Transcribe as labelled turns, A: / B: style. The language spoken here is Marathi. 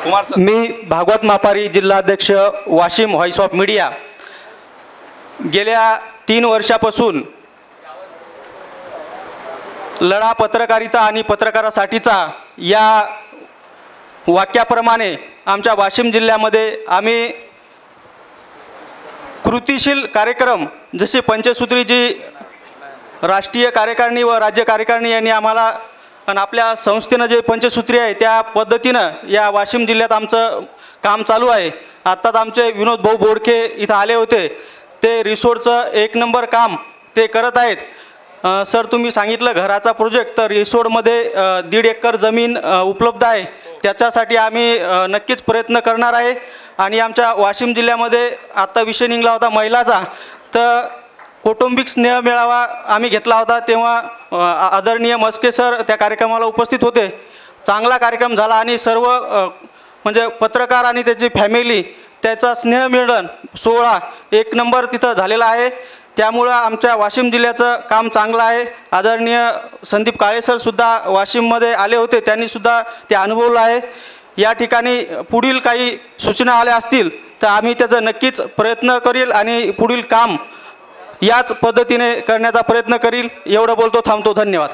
A: कुमार सर.
B: मी भागवत मापारी, जिल्हाध्यक्ष वाशिम, व्हॉइस ऑफ मीडिया. गेल्या 3 वर्षापासून लढा पत्रकारिता आणि पत्रकारासाठीचा या वाक्याप्रमाणे आमच्या वाशिम जिल्ह्यामध्ये आम्ही कृतिशील कार्यक्रम, जसे पंचसूत्री जी राष्ट्रीय कार्यकारिणी व राज्य कार्यकारिणी यांनी आम्हाला आणि आपल्या संस्थेनं जे पंचसूत्री आहे त्या पद्धतीनं या वाशिम जिल्ह्यात आमचं काम चालू आहे. आत्ताच आमचे विनोद भाऊ बोडके इथं आले होते. ते रिसोडचं 1 नंबर काम ते करत आहेत. सर, तुम्ही सांगितलं घराचा प्रोजेक्ट, तर रिसोडमध्ये 1.5 एकर जमीन उपलब्ध आहे. त्याच्यासाठी आम्ही नक्कीच प्रयत्न करणार आहे. आणि आमच्या वाशिम जिल्ह्यामध्ये आत्ता विषय निघाला होता महिलाचा, तर कौटुंबिक स्नेह मेळावा आम्ही घेतला होता. तेव्हा आदरणीय मस्के सर त्या कार्यक्रमाला उपस्थित होते. चांगला कार्यक्रम झाला आणि सर्व म्हणजे पत्रकार आणि त्याची फॅमिली, त्याचा स्नेहमिलन सोहळा 1 नंबर तिथं झालेला आहे. त्यामुळं आमच्या वाशिम जिल्ह्याचं काम चांगलं आहे. आदरणीय संदीप काळे सरसुद्धा वाशिममध्ये आले होते, त्यांनीसुद्धा ते अनुभवलं आहे. या ठिकाणी पुढील काही सूचना आल्या असतील तर आम्ही त्याचा नक्कीच प्रयत्न करील आणि पुढील काम याच पद्धतीने करण्याचा प्रयत्न करील. एवढं बोलतो, थांबतो. धन्यवाद.